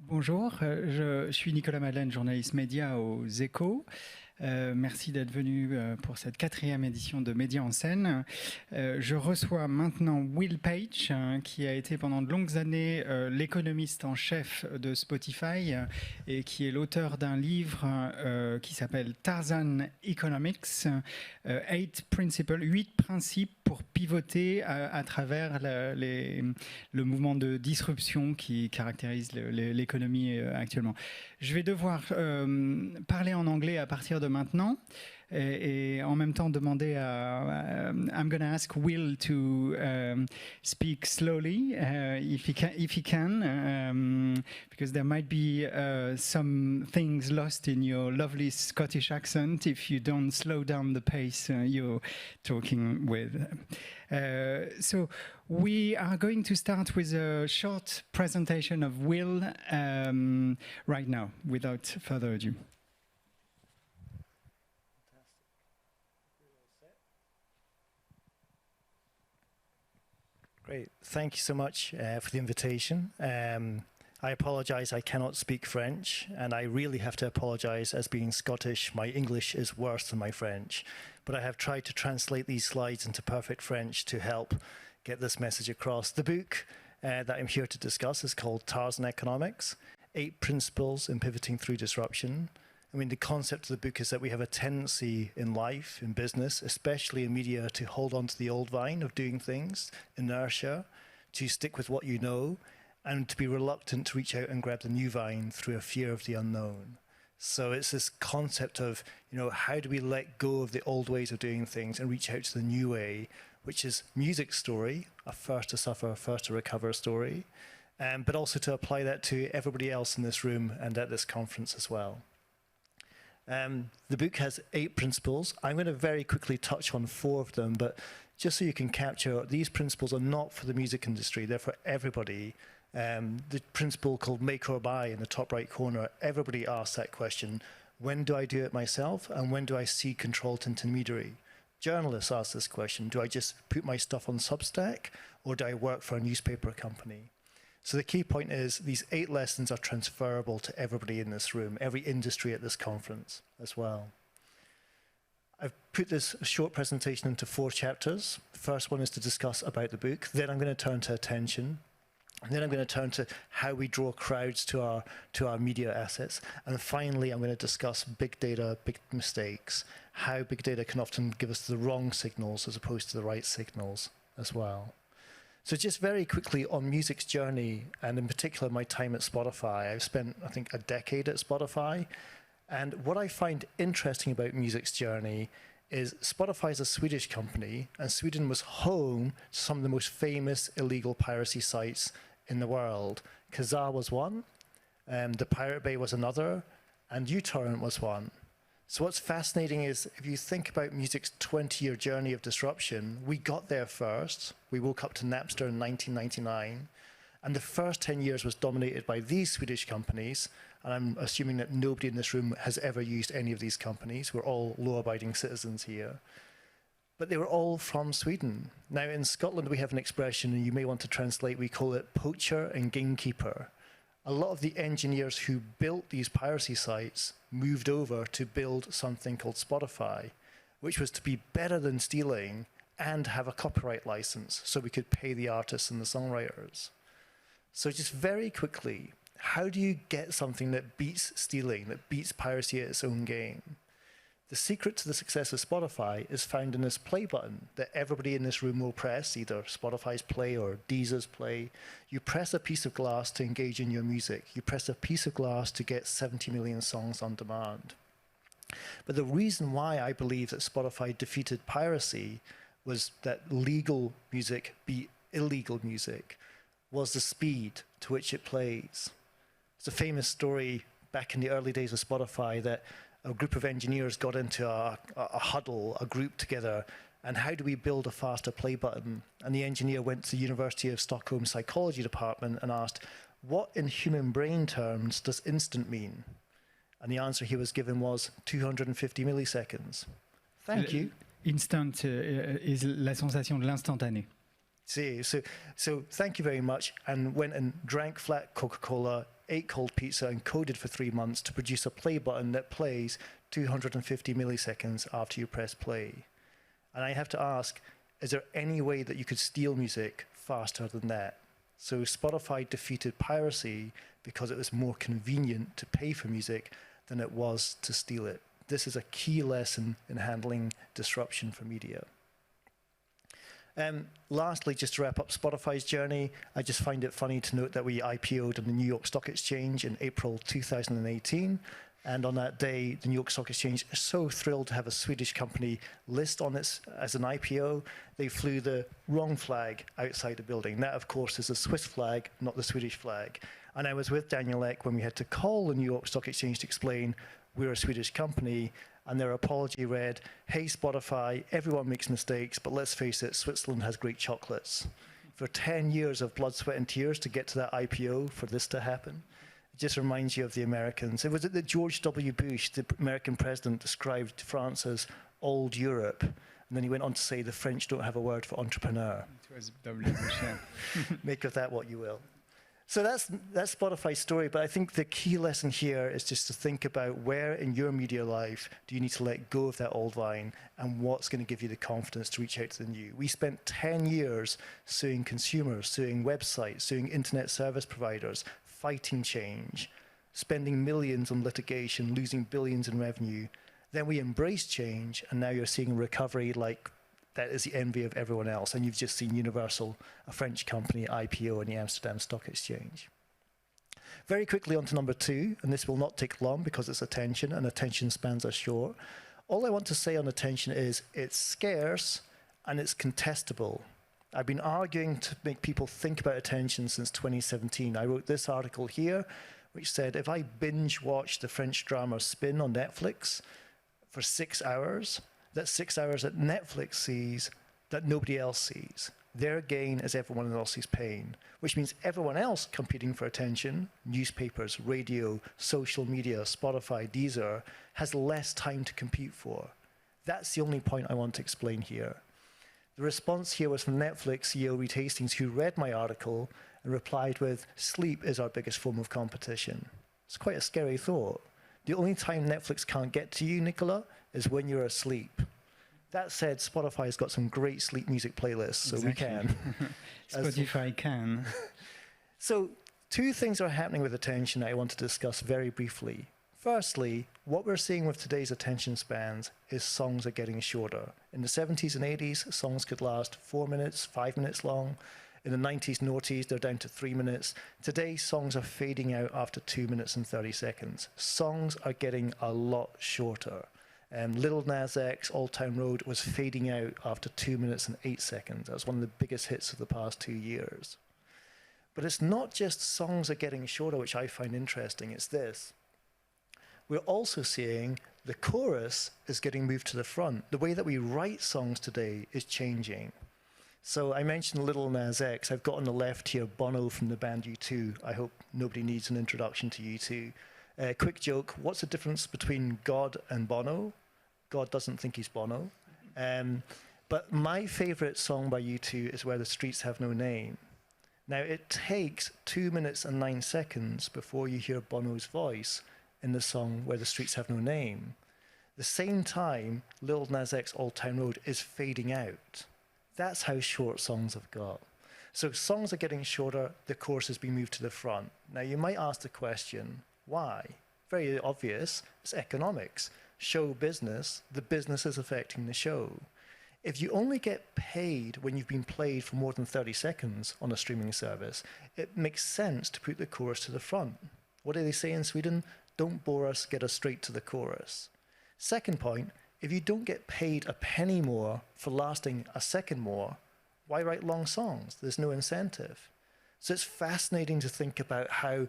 Bonjour, je suis Nicolas Madelaine, journaliste média aux Échos. Merci d'être venu pour cette 4e édition de Médias en Seine. Je reçois maintenant Will Page, qui a été pendant de longues années l'économiste en chef de Spotify et qui est l'auteur d'un livre qui s'appelle Tarzan Economics, 8 principes pour pivoter à travers le mouvement de disruption qui caractérise l'économie actuellement. Je vais devoir parler en anglais à partir de maintenant et en même temps demander à I'm going to ask Will to speak slowly if he can because there might be some things lost in your lovely Scottish accent if you don't slow down the pace you're talking with. So we are going to start with a short presentation of Will right now, without further ado. Great. Thank you so much for the invitation. I apologize, I cannot speak French, and I really have to apologize as being Scottish. My English is worse than my French, but I have tried to translate these slides into perfect French to help get this message across. The book that I'm here to discuss is called Tarzan Economics, 8 Principles in Pivoting Through Disruption. I mean, the concept of the book is that we have a tendency in life, in business, especially in media, to hold on to the old vine of doing things, inertia, to stick with what you know, and to be reluctant to reach out and grab the new vine through a fear of the unknown. So it's this concept of, you know, how do we let go of the old ways of doing things and reach out to the new way, which is music's story, a first to suffer, first to recover story, but also to apply that to everybody else in this room and at this conference as well. The book has 8 principles. I'm going to very quickly touch on 4 of them, but just so you can capture, these principles are not for the music industry, they're for everybody. The principle called make or buy in the top right corner, everybody asks that question, when do I do it myself and when do I see controlled intermediary? Journalists ask this question, do I just put my stuff on Substack or do I work for a newspaper company? So the key point is these 8 lessons are transferable to everybody in this room, every industry at this conference as well. I've put this short presentation into 4 chapters. The first one is to discuss about the book. Then I'm going to turn to attention. And then I'm going to turn to how we draw crowds to our media assets. And finally, I'm going to discuss big data, big mistakes, how big data can often give us the wrong signals as opposed to the right signals as well. So just very quickly on music's journey, and in particular my time at Spotify. I've spent, I think, a decade at Spotify. And what I find interesting about music's journey is Spotify is a Swedish company, and Sweden was home to some of the most famous illegal piracy sites in the world. Kazaa was one, the Pirate Bay was another, and Auditorium was one. So what's fascinating is if you think about music's 20-year journey of disruption, we got there first. We woke up to Napster in 1999, and the first 10 years was dominated by these Swedish companies, and I'm assuming that nobody in this room has ever used any of these companies. We're all law-abiding citizens here. But they were all from Sweden. Now in Scotland we have an expression, and you may want to translate, we call it poacher and gamekeeper. A lot of the engineers who built these piracy sites moved over to build something called Spotify, which was to be better than stealing and have a copyright license so we could pay the artists and the songwriters. So just very quickly, how do you get something that beats stealing, that beats piracy at its own game? The secret to the success of Spotify is found in this play button that everybody in this room will press, either Spotify's play or Deezer's play. You press a piece of glass to engage in your music. You press a piece of glass to get 70 million songs on demand. But the reason why I believe that Spotify defeated piracy was that legal music beat illegal music was the speed to which it plays. It's a famous story back in the early days of Spotify that a group of engineers got into a huddle, a group together, and how do we build a faster play button? And the engineer went to the University of Stockholm psychology department and asked, what in human brain terms does instant mean? And the answer he was given was 250 milliseconds. Thank you. Instant is la sensation de l'instantané. See, so thank you very much, and went and drank flat Coca-Cola, ate cold pizza, and coded for 3 months to produce a play button that plays 250 milliseconds after you press play. And I have to ask, is there any way that you could steal music faster than that? So Spotify defeated piracy because it was more convenient to pay for music than it was to steal it. This is a key lesson in handling disruption for media. Lastly, just to wrap up Spotify's journey, I just find it funny to note that we IPO'd on the New York Stock Exchange in April 2018. And on that day, the New York Stock Exchange is so thrilled to have a Swedish company list on this as an IPO. They flew the wrong flag outside the building. That, of course, is the Swiss flag, not the Swedish flag. And I was with Daniel Ek when we had to call the New York Stock Exchange to explain we're a Swedish company. And their apology read, hey, Spotify, everyone makes mistakes, but let's face it, Switzerland has great chocolates. For 10 years of blood, sweat, and tears to get to that IPO for this to happen, it just reminds you of the Americans. It was that George W. Bush, the American president, described France as old Europe. And then he went on to say the French don't have a word for entrepreneur. It was W. Bush, yeah. Make of that what you will. So that's Spotify's story, but I think the key lesson here is just to think about where in your media life do you need to let go of that old vine and what's going to give you the confidence to reach out to the new. We spent 10 years suing consumers, suing websites, suing internet service providers, fighting change, spending millions on litigation, losing billions in revenue. Then we embraced change, and now you're seeing recovery like that is the envy of everyone else. And you've just seen Universal, a French company, IPO in the Amsterdam Stock Exchange. Very quickly on to number 2, and this will not take long because it's attention, and attention spans are short. All I want to say on attention is it's scarce and it's contestable. I've been arguing to make people think about attention since 2017. I wrote this article here, which said, if I binge watch the French drama Spin on Netflix for 6 hours, that's 6 hours that Netflix sees that nobody else sees. Their gain is everyone else's pain, which means everyone else competing for attention, newspapers, radio, social media, Spotify, Deezer, has less time to compete for. That's the only point I want to explain here. The response here was from Netflix CEO Reed Hastings, who read my article and replied with, sleep is our biggest form of competition. It's quite a scary thought. The only time Netflix can't get to you, Nicolas, is when you're asleep. That said, Spotify's got some great sleep music playlists, so exactly. We can. Spotify can. So 2 things are happening with attention that I want to discuss very briefly. Firstly, what we're seeing with today's attention spans is songs are getting shorter. In the 70s and 80s, songs could last 4 minutes, 5 minutes long. In the 90s and noughties, they're down to 3 minutes. Today, songs are fading out after 2 minutes and 30 seconds. Songs are getting a lot shorter. Lil Nas X, Old Town Road, was fading out after 2 minutes and 8 seconds. That was one of the biggest hits of the past 2 years. But it's not just songs are getting shorter, which I find interesting. It's this. We're also seeing the chorus is getting moved to the front. The way that we write songs today is changing. So I mentioned Lil Nas X. I've got on the left here Bono from the band U2. I hope nobody needs an introduction to U2. Quick joke, what's the difference between God and Bono? God doesn't think he's Bono. But my favorite song by U2 is Where the Streets Have No Name. Now, it takes 2 minutes and 9 seconds before you hear Bono's voice in the song Where the Streets Have No Name. The same time, Lil Nas X Old Town Road is fading out. That's how short songs have got. So songs are getting shorter, the chorus has been moved to the front. Now you might ask the question, why? Very obvious, it's economics. Show business, the business is affecting the show. If you only get paid when you've been played for more than 30 seconds on a streaming service, it makes sense to put the chorus to the front. What do they say in Sweden? Don't bore us, get us straight to the chorus. Second point, if you don't get paid a penny more for lasting a second more, why write long songs? There's no incentive. So it's fascinating to think about how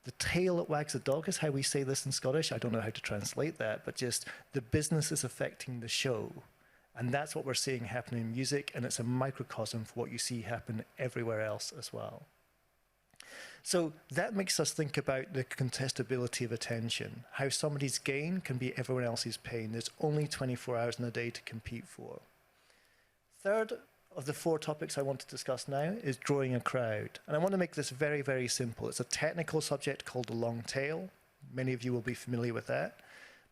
The tail that wags the dog is how we say this in Scottish. I don't know how to translate that, but just the business is affecting the show. And that's what we're seeing happen in music, and it's a microcosm for what you see happen everywhere else as well. So that makes us think about the contestability of attention, how somebody's gain can be everyone else's pain. There's only 24 hours in a day to compete for. Third of the 4 topics I want to discuss now is drawing a crowd. And I want to make this very, very simple. It's a technical subject called the long tail. Many of you will be familiar with that.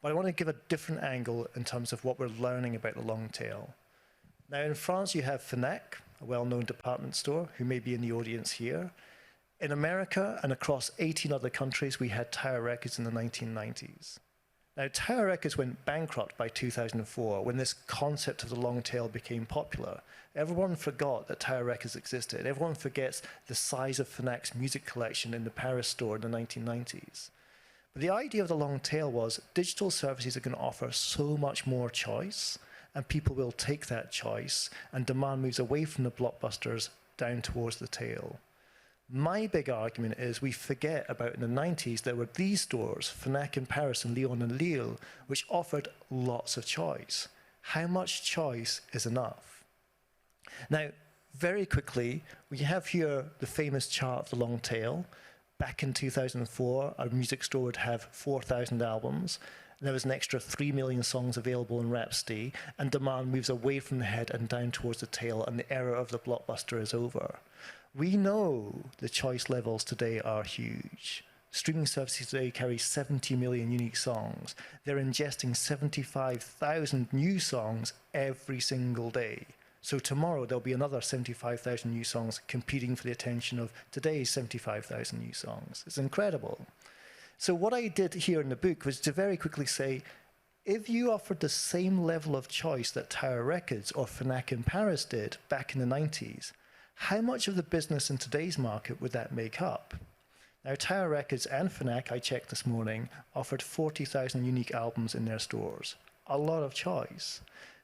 But I want to give a different angle in terms of what we're learning about the long tail. Now, in France, you have Fnac, a well-known department store, who may be in the audience here. In America and across 18 other countries, we had Tower Records in the 1990s. Now, Tower Records went bankrupt by 2004 when this concept of the long tail became popular. Everyone forgot that Tower Records existed. Everyone forgets the size of Fnac's music collection in the Paris store in the 1990s. But the idea of the long tail was digital services are going to offer so much more choice, and people will take that choice, and demand moves away from the blockbusters down towards the tail. My big argument is we forget about in the 90s there were these stores, Fnac in Paris and Lyon and Lille, which offered lots of choice. How much choice is enough? Now, very quickly, we have here the famous chart of the long tail. Back in 2004, a music store would have 4,000 albums. And there was an extra 3 million songs available in Rhapsody, and demand moves away from the head and down towards the tail, and the era of the blockbuster is over. We know the choice levels today are huge. Streaming services today carry 70 million unique songs. They're ingesting 75,000 new songs every single day. So tomorrow there'll be another 75,000 new songs competing for the attention of today's 75,000 new songs. It's incredible. So what I did here in the book was to very quickly say, if you offered the same level of choice that Tower Records or Fnac in Paris did back in the 90s, how much of the business in today's market would that make up? Now, Tower Records and Fnac, I checked this morning, offered 40,000 unique albums in their stores. A lot of choice.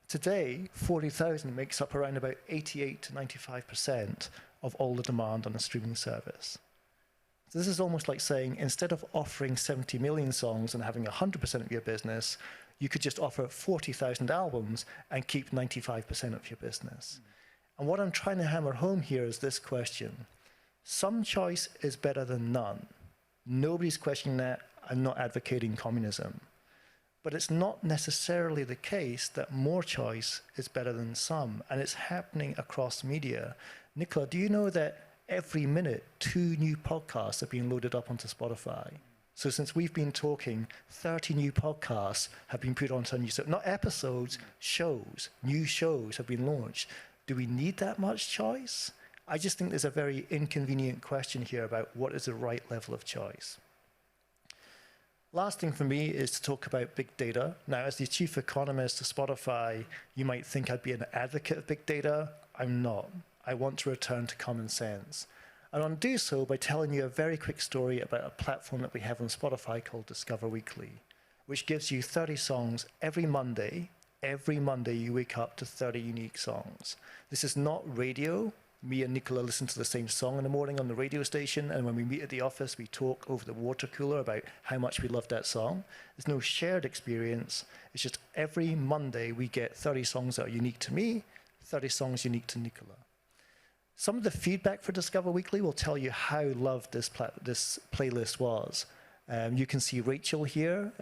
Today, 40,000 makes up around about 88 to 95% of all the demand on a streaming service. So this is almost like saying, instead of offering 70 million songs and having 100% of your business, you could just offer 40,000 albums and keep 95% of your business. And what I'm trying to hammer home here is this question. Some choice is better than none. Nobody's questioning that. I'm not advocating communism. But it's not necessarily the case that more choice is better than some, and it's happening across media. Nicolas, do you know that every minute 2 new podcasts are being loaded up onto Spotify? So since we've been talking, 30 new podcasts have been put onto a new, not episodes, shows. New shows have been launched. Do we need that much choice? I just think there's a very inconvenient question here about what is the right level of choice. Last thing for me is to talk about big data. Now, as the chief economist of Spotify, you might think I'd be an advocate of big data. I'm not. I want to return to common sense. And I'll do so by telling you a very quick story about a platform that we have on Spotify called Discover Weekly, which gives you 30 songs every Monday. Every Monday you wake up to 30 unique songs. This is not radio. Me and Nicolas listen to the same song in the morning on the radio station, and when we meet at the office, we talk over the water cooler about how much we love that song. There's no shared experience. It's just every Monday we get 30 songs that are unique to me, 30 songs unique to Nicolas. Some of the feedback for Discover Weekly will tell you how loved this playlist was. You can see Rachel here.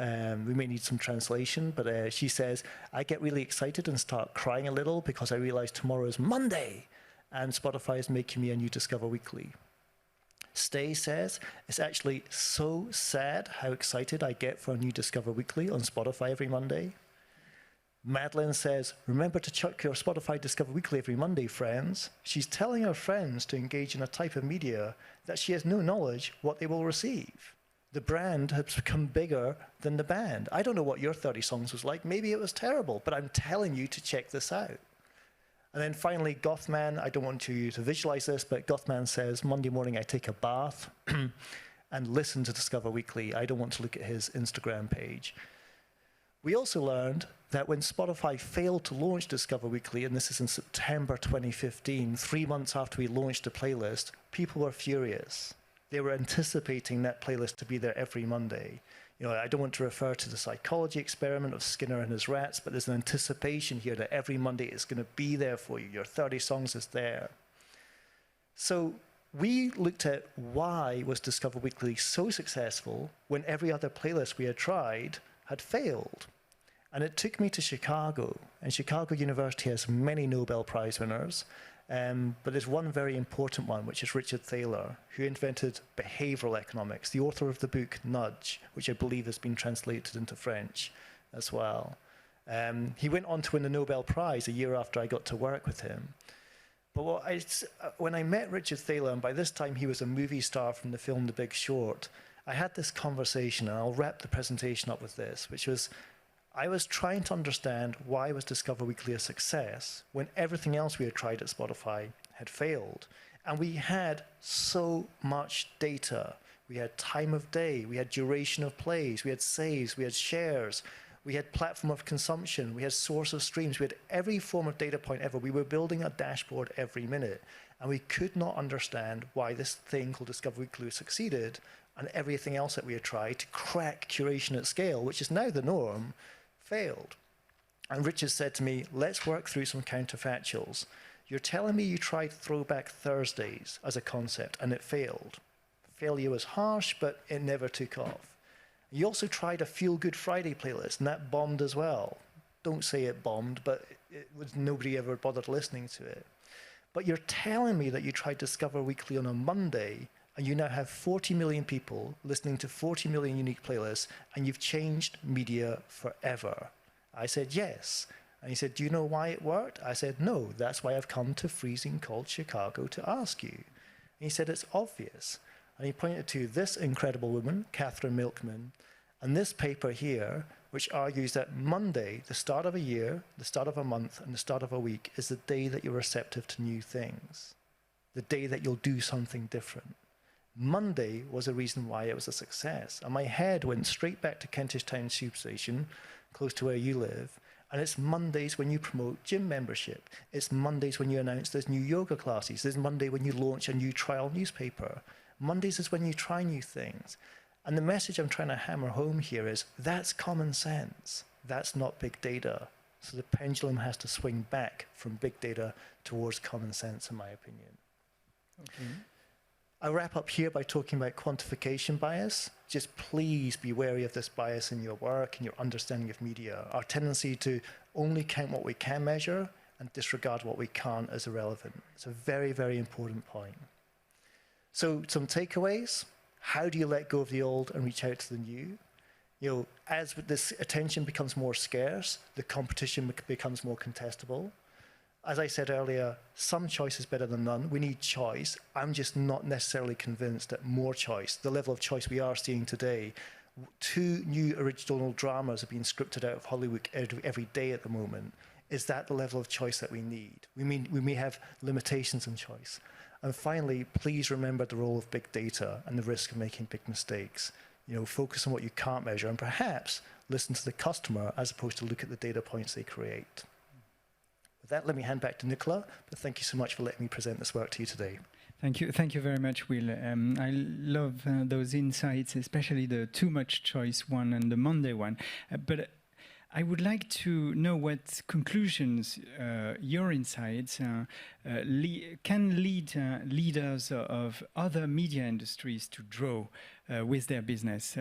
We may need some translation, but she says, I get really excited and start crying a little because I realize tomorrow is Monday. And Spotify is making me a new Discover Weekly. Stay says, it's actually so sad how excited I get for a new Discover Weekly on Spotify every Monday. Madelaine says, remember to check your Spotify Discover Weekly every Monday, friends. She's telling her friends to engage in a type of media that she has no knowledge what they will receive. The brand has become bigger than the band. I don't know what your 30 songs was like. Maybe it was terrible, but I'm telling you to check this out. And then finally, Gothman, I don't want you to visualize this, but Gothman says, Monday morning I take a bath and listen to Discover Weekly. I don't want to look at his Instagram page. We also learned that when Spotify failed to launch Discover Weekly, and this is in September 2015, 3 months after we launched the playlist, people were furious. They were anticipating that playlist to be there every Monday. You know, I don't want to refer to the psychology experiment of Skinner and his rats, but there's an anticipation here that every Monday it's going to be there for you. Your 30 songs is there. So we looked at why was Discover Weekly so successful when every other playlist we had tried had failed. And it took me to Chicago. And Chicago University has many Nobel Prize winners. But there's one very important one, which is Richard Thaler, who invented behavioral economics, the author of the book Nudge, which I believe has been translated into French as well. He went on to win the Nobel Prize a year after I got to work with him. But when I met Richard Thaler, and by this time he was a movie star from the film The Big Short, I had this conversation, and I'll wrap the presentation up with this, which was, I was trying to understand why was Discover Weekly a success when everything else we had tried at Spotify had failed. And we had so much data. We had time of day, we had duration of plays, we had saves, we had shares, we had platform of consumption, we had source of streams, we had every form of data point ever. We were building a dashboard every minute. And we could not understand why this thing called Discover Weekly succeeded and everything else that we had tried to crack curation at scale, which is now the norm, failed. And Richard said to me, let's work through some counterfactuals. You're telling me you tried Throwback Thursdays as a concept and it failed. Failure was harsh, but it never took off. You also tried a Feel Good Friday playlist and that bombed as well. Don't say it bombed, but nobody ever bothered listening to it. But you're telling me that you tried Discover Weekly on a Monday and you now have 40 million people listening to 40 million unique playlists, and you've changed media forever. I said, yes. And he said, do you know why it worked? I said, no, that's why I've come to freezing cold Chicago to ask you. And he said, it's obvious. And he pointed to this incredible woman, Catherine Milkman, and this paper here, which argues that Monday, the start of a year, the start of a month, and the start of a week, is the day that you're receptive to new things, the day that you'll do something different. Monday was a reason why it was a success. And my head went straight back to Kentish Town Tube Station, close to where you live. And it's Mondays when you promote gym membership. It's Mondays when you announce there's new yoga classes. There's Monday when you launch a new trial newspaper. Mondays is when you try new things. And the message I'm trying to hammer home here is that's common sense. That's not big data. So the pendulum has to swing back from big data towards common sense, in my opinion. Okay. I'll wrap up here by talking about quantification bias. Just please be wary of this bias in your work and your understanding of media. Our tendency to only count what we can measure and disregard what we can't as irrelevant. It's a very, very important point. So some takeaways. How do you let go of the old and reach out to the new? You know, as this attention becomes more scarce, the competition becomes more contestable. As I said earlier, some choice is better than none. We need choice. I'm just not necessarily convinced that more choice, the level of choice we are seeing today, 2 new original dramas are being scripted out of Hollywood every day at the moment. Is that the level of choice that we need? We may have limitations in choice. And finally, please remember the role of big data and the risk of making big mistakes. You know, focus on what you can't measure and perhaps listen to the customer as opposed to look at the data points they create. With that, let me hand back to Nicolas, but thank you so much for letting me present this work to you today. Thank you very much, Will. I love those insights, especially the too much choice one and the Monday one. But I would like to know what conclusions your insights can lead leaders of other media industries to draw with their business.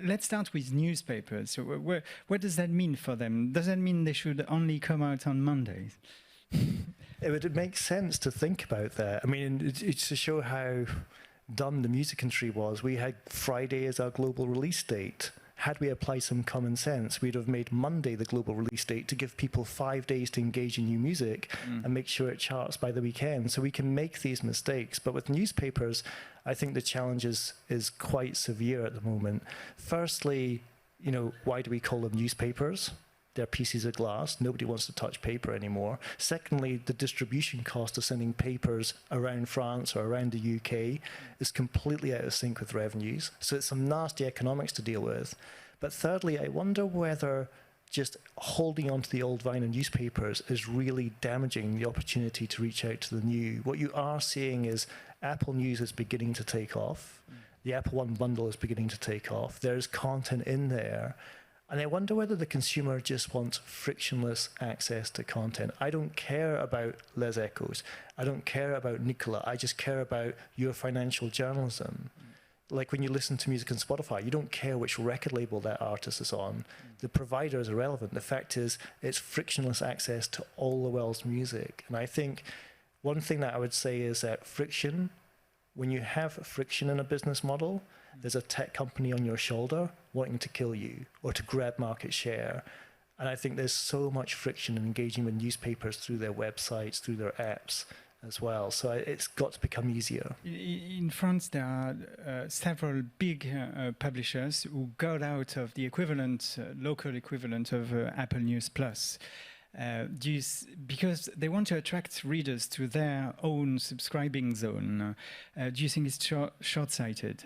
Let's start with newspapers. So what does that mean for them? Does that mean they should only come out on Mondays? It would make sense to think about that. I mean, it's to show how dumb the music industry was. We had Friday as our global release date. Had we applied some common sense, we'd have made Monday the global release date to give people 5 days to engage in new music and make sure it charts by the weekend. So we can make these mistakes. But with newspapers, I think the challenge is quite severe at the moment. Firstly, you know, why do we call them newspapers? They're pieces of glass. Nobody wants to touch paper anymore. Secondly, the distribution cost of sending papers around France or around the UK is completely out of sync with revenues. So it's some nasty economics to deal with. But thirdly, I wonder whether just holding on to the old vinyl newspapers is really damaging the opportunity to reach out to the new. What you are seeing is Apple News is beginning to take off. The Apple One bundle is beginning to take off. There's content in there. And I wonder whether the consumer just wants frictionless access to content. I don't care about Les Echos. I don't care about Nicolas. I just care about your financial journalism. Like when you listen to music on Spotify, you don't care which record label that artist is on. The provider is irrelevant. The fact is, it's frictionless access to all the world's music. And I think one thing that I would say is that friction, when you have friction in a business model, there's a tech company on your shoulder wanting to kill you or to grab market share. And I think there's so much friction in engaging with newspapers through their websites, through their apps as well. So it's got to become easier. In France, there are several big publishers who got out of the equivalent, local equivalent of Apple News Plus. Because they want to attract readers to their own subscribing zone. Do you think it's short-sighted?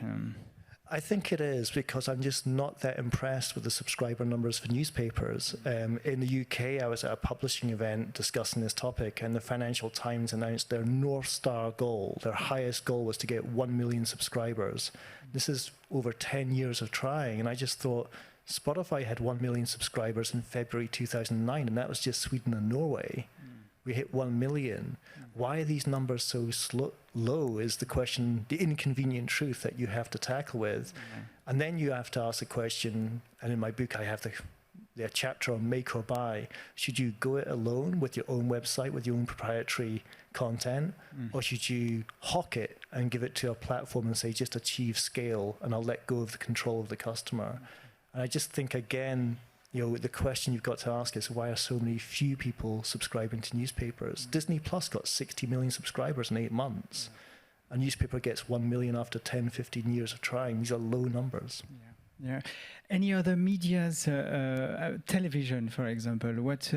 I think it is, because I'm just not that impressed with the subscriber numbers for newspapers. In the UK, I was at a publishing event discussing this topic, and the Financial Times announced their North Star goal. Their highest goal was to get 1 million subscribers. This is over 10 years of trying, and I just thought, Spotify had 1 million subscribers in February 2009, and that was just Sweden and Norway. We hit 1 million. Why are these numbers so low is the question, the inconvenient truth that you have to tackle with. And then you have to ask the question, and in my book I have the chapter on make or buy. Should you go it alone with your own website, with your own proprietary content, or should you hawk it and give it to a platform and say, just achieve scale and I'll let go of the control of the customer? And I just think, again, the question you've got to ask is, why are so many few people subscribing to newspapers? Disney Plus got 60 million subscribers in 8 months. A newspaper gets 1 million after 10, 15 years of trying. These are low numbers. Yeah. Any other medias, television, for example? What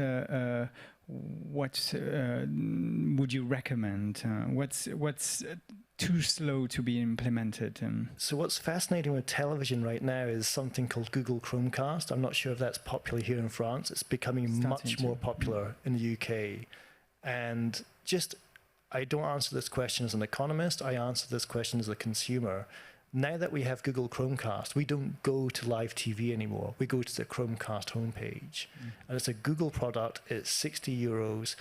would you recommend? What's too slow to be implemented? So what's fascinating with television right now is something called Google Chromecast. I'm not sure if that's popular here in France. It's becoming much more popular in the UK. And I don't answer this question as an economist. I answer this question as a consumer. Now that we have Google Chromecast, we don't go to live TV anymore. We go to the Chromecast homepage. And it's a Google product. It's 60 euros.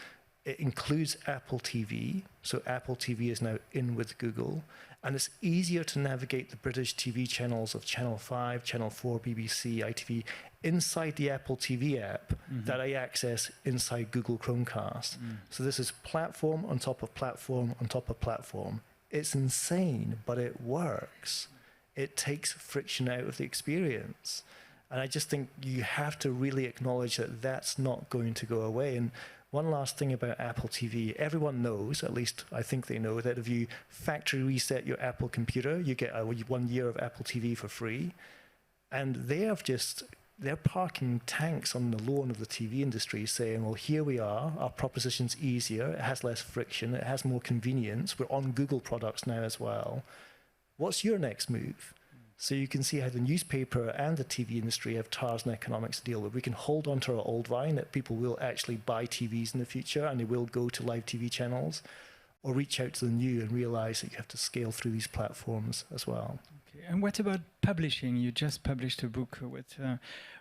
It includes Apple TV. So Apple TV is now in with Google. And it's easier to navigate the British TV channels of Channel 5, Channel 4, BBC, ITV inside the Apple TV app that I access inside Google Chromecast. So this is platform on top of platform on top of platform. It's insane, but it works. It takes friction out of the experience. And I just think you have to really acknowledge that that's not going to go away. And one last thing about Apple TV. Everyone knows, at least I think they know, that if you factory reset your Apple computer, you get 1 year of Apple TV for free. And they're parking tanks on the lawn of the TV industry saying, well, here we are, our proposition's easier, it has less friction, it has more convenience, we're on Google products now as well. What's your next move? So you can see how the newspaper and the TV industry have Tarzan economics to deal with. We can hold on to our old vine, that people will actually buy TVs in the future and they will go to live TV channels, or reach out to the new and realize that you have to scale through these platforms as well. Okay. And what about publishing? You just published a book.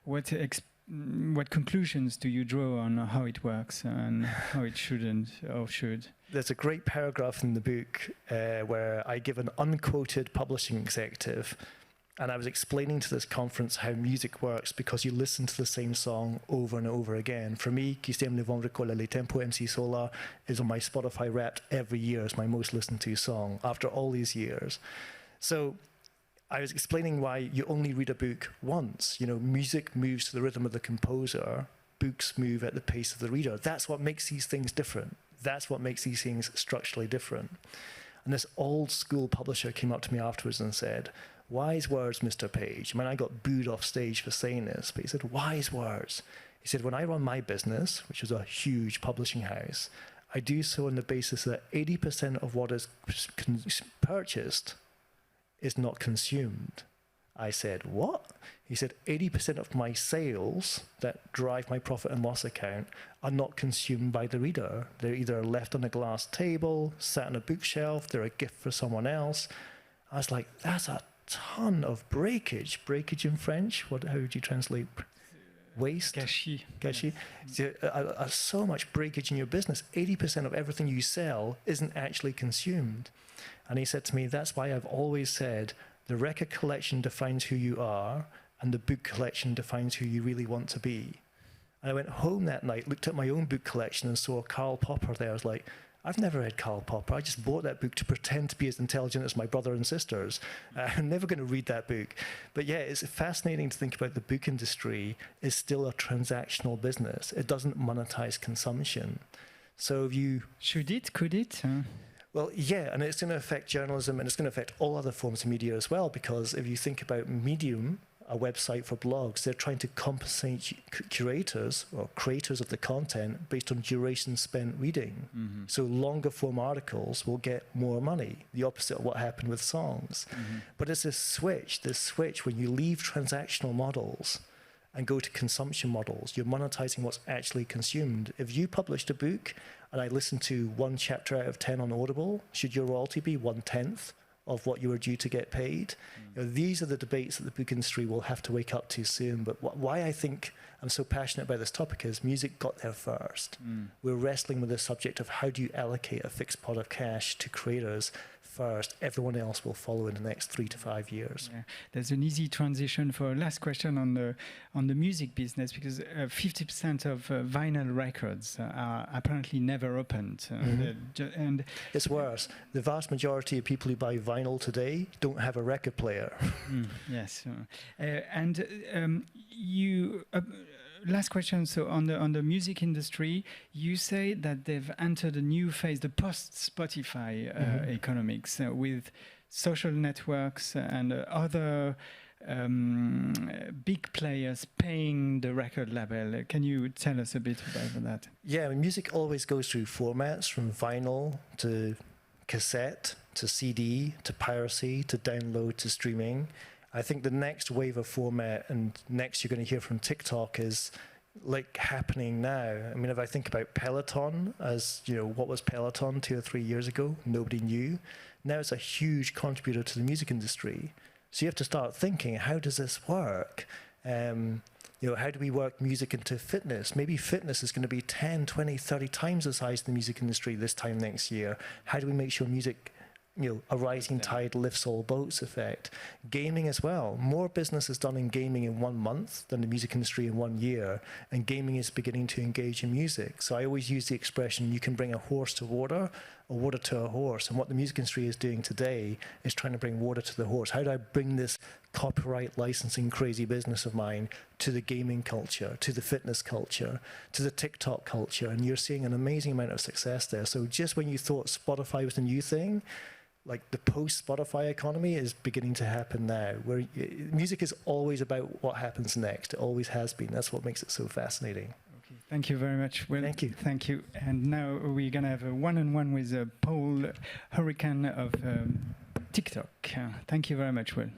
What conclusions do you draw on how it works and how it shouldn't or should? There's a great paragraph in the book where I give an unquoted publishing executive, and I was explaining to this conference how music works because you listen to the same song over and over again. For me, Qui s'aime le vent recolle les tempos MC Solar is on my Spotify Wrapped every year as my most listened to song after all these years. So I was explaining why you only read a book once. Music moves to the rhythm of the composer. Books move at the pace of the reader. That's what makes these things different. That's what makes these things structurally different. And this old school publisher came up to me afterwards and said, "Wise words, Mr. Page." I got booed off stage for saying this, but he said, "Wise words." He said, "When I run my business, which is a huge publishing house, I do so on the basis that 80% of what is purchased is not consumed. I said, what? He said, 80% of my sales that drive my profit and loss account are not consumed by the reader. They're either left on a glass table, sat on a bookshelf, they're a gift for someone else. I was like, that's a ton of breakage. Breakage in French, how would you translate? Waste? Gâchis. Gâchis. Yes. So much breakage in your business. 80% of everything you sell isn't actually consumed. And he said to me, that's why I've always said, the record collection defines who you are, and the book collection defines who you really want to be. And I went home that night, looked at my own book collection and saw Karl Popper there. I was like, I've never read Karl Popper. I just bought that book to pretend to be as intelligent as my brother and sisters. I'm never going to read that book. But yeah, it's fascinating to think about the book industry is still a transactional business. It doesn't monetize consumption. So if you... Should it? Could it? Well, yeah, and it's going to affect journalism, and it's going to affect all other forms of media as well, because if you think about Medium, a website for blogs, they're trying to compensate curators or creators of the content based on duration spent reading. Mm-hmm. So longer form articles will get more money, the opposite of what happened with songs. Mm-hmm. But it's this switch when you leave transactional models and go to consumption models, you're monetizing what's actually consumed. If you published a book and I listened to 1 chapter out of 10 on Audible, should your royalty be 1/10 of what you were due to get paid? You know, these are the debates that the book industry will have to wake up to soon. But why I think I'm so passionate about this topic is music got there first. We're wrestling with the subject of how do you allocate a fixed pot of cash to creators first. Everyone else will follow in the next 3 to 5 years. Yeah. There's an easy transition for a last question on the music business, because 50% of vinyl records are apparently never opened. And it's worse. The vast majority of people who buy vinyl today don't have a record player. Yes. You... last question. So on the music industry, you say that they've entered a new phase, the post-Spotify economics, with social networks and other big players paying the record label. Can you tell us a bit about that? Yeah, I mean, music always goes through formats, from vinyl to cassette to CD to piracy to download to streaming. I think the next wave of format, and next you're going to hear from TikTok, is like happening now. I mean, if I think about Peloton, as you know, what was Peloton 2 or 3 years ago? Nobody knew. Now it's a huge contributor to the music industry. So you have to start thinking, how does this work? How do we work music into fitness? Maybe fitness is going to be 10, 20, 30 times the size of the music industry this time next year. How do we make sure music, a rising tide lifts all boats effect? Gaming as well. More business is done in gaming in 1 month than the music industry in 1 year, and gaming is beginning to engage in music. So I always use the expression, you can bring a horse to water, or water to a horse. And what the music industry is doing today is trying to bring water to the horse. How do I bring this copyright licensing crazy business of mine to the gaming culture, to the fitness culture, to the TikTok culture? And you're seeing an amazing amount of success there. So just when you thought Spotify was the new thing, like the post-Spotify economy is beginning to happen now, where music is always about what happens next. It always has been. That's what makes it so fascinating. Okay, thank you very much, Will. Thank you. Thank you. And now we're going to have a one-on-one with Paul Hurricane of TikTok. Thank you very much, Will.